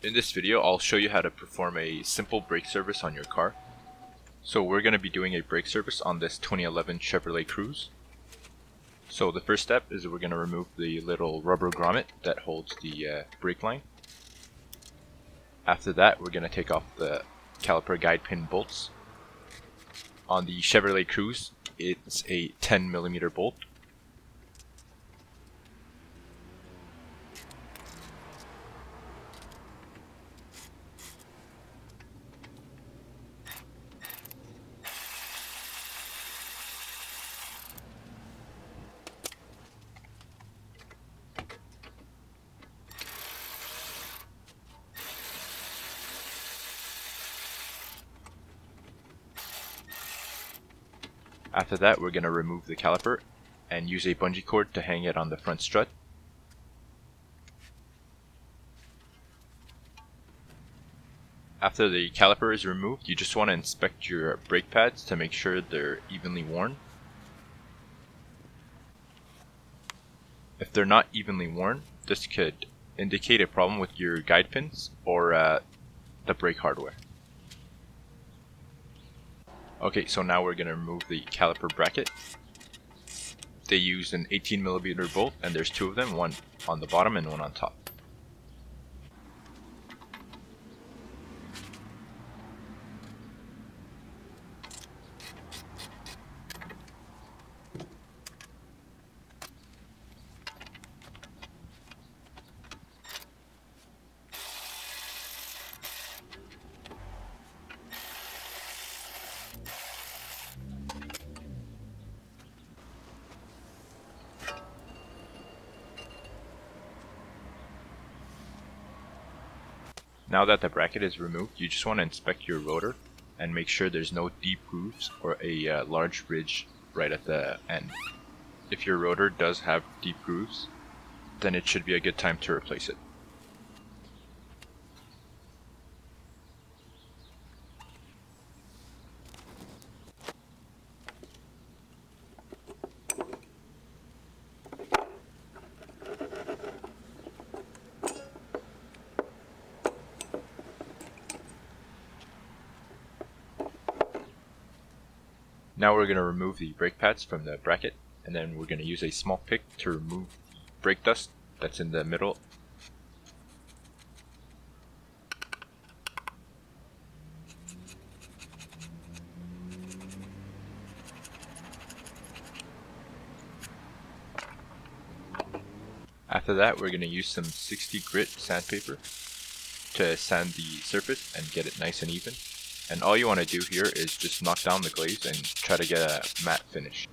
In this video, I'll show you how to perform a simple brake service on your car. So we're going to be doing a brake service on this 2011 Chevrolet Cruze. So the first step is we're going to remove the little rubber grommet that holds the brake line. After that, we're going to take off the caliper guide pin bolts. On the Chevrolet Cruze, it's a 10mm bolt. After that, we're going to remove the caliper and use a bungee cord to hang it on the front strut. After the caliper is removed, you just want to inspect your brake pads to make sure they're evenly worn. If they're not evenly worn, this could indicate a problem with your guide pins or the brake hardware. Okay, so now we're going to remove the caliper bracket. They use an 18mm bolt, and there's two of them, one on the bottom and one on top. Now that the bracket is removed, you just want to inspect your rotor and make sure there's no deep grooves or a large ridge right at the end. If your rotor does have deep grooves, then it should be a good time to replace it. Now we're going to remove the brake pads from the bracket, and then we're going to use a small pick to remove the brake dust that's in the middle. After that, we're going to use some 60 grit sandpaper to sand the surface and get it nice and even. And all you want to do here is just knock down the glaze and try to get a matte finish.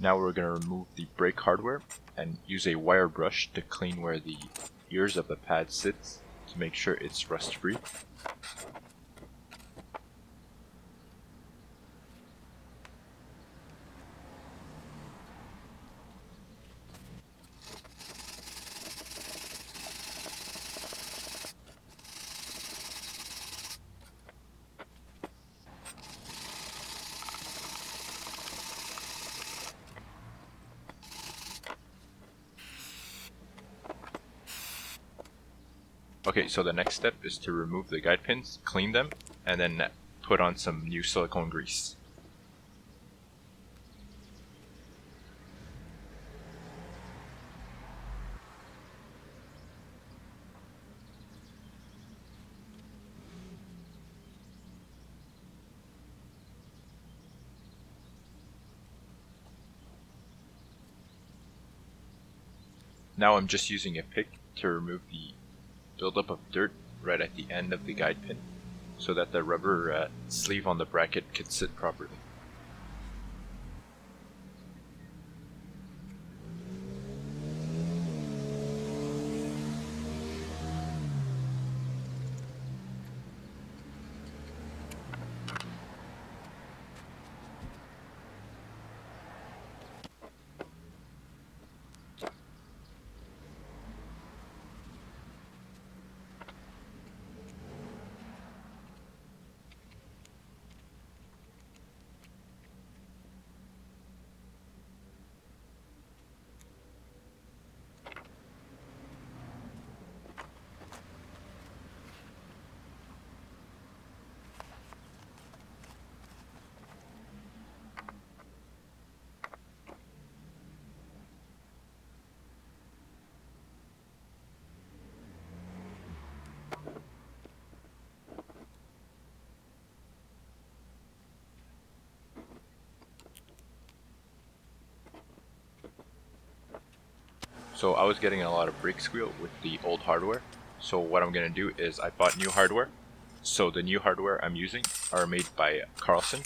Now we're going to remove the brake hardware and use a wire brush to clean where the ears of the pad sits to make sure it's rust free. Okay, so the next step is to remove the guide pins, clean them, and then put on some new silicone grease. Now I'm just using a pick to remove the buildup of dirt right at the end of the guide pin so that the rubber sleeve on the bracket can sit properly. So I was getting a lot of brake squeal with the old hardware. So what I'm going to do is I bought new hardware. So the new hardware I'm using are made by Carlson.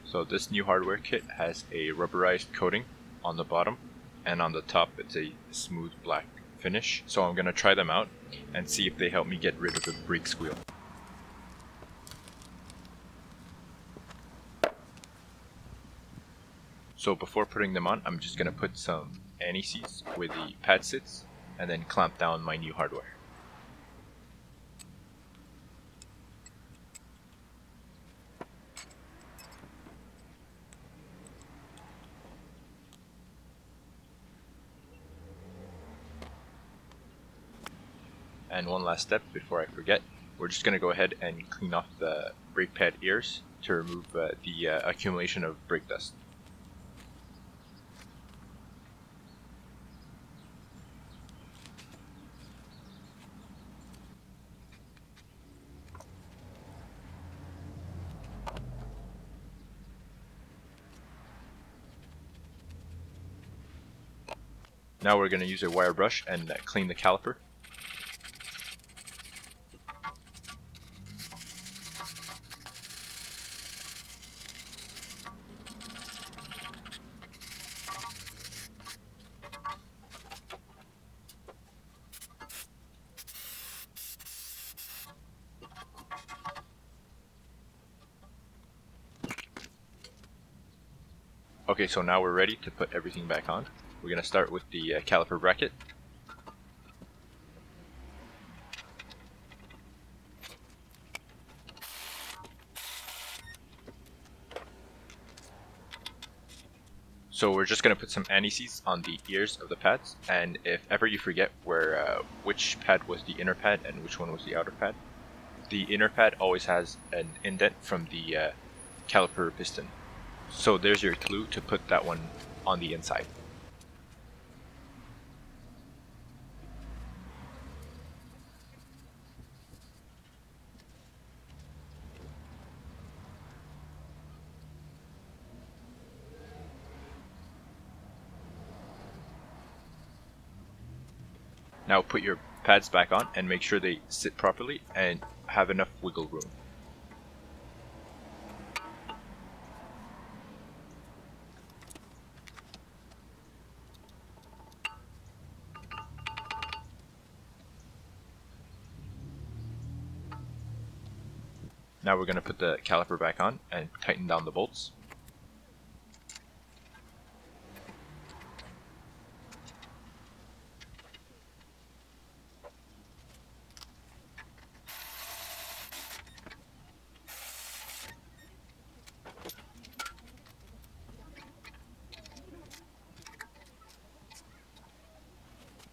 So this new hardware kit has a rubberized coating on the bottom, and on the top it's a smooth black finish. So I'm going to try them out and see if they help me get rid of the brake squeal. So before putting them on, I'm just going to put some anti-seize where the pad sits and then clamp down my new hardware. And one last step before I forget, we're just going to go ahead and clean off the brake pad ears to remove the accumulation of brake dust. Now we're going to use a wire brush and clean the caliper. Okay, so now we're ready to put everything back on. We're going to start with the caliper bracket. So we're just going to put some anti-seize on the ears of the pads, and if ever you forget which pad was the inner pad and which one was the outer pad, the inner pad always has an indent from the caliper piston. So there's your clue to put that one on the inside. Now put your pads back on and make sure they sit properly and have enough wiggle room. Now we're going to put the caliper back on and tighten down the bolts.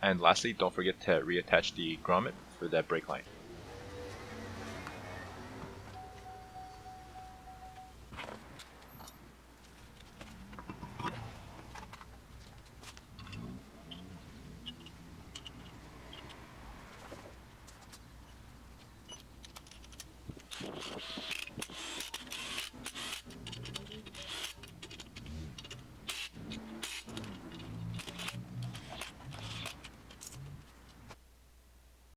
And lastly, don't forget to reattach the grommet for that brake line.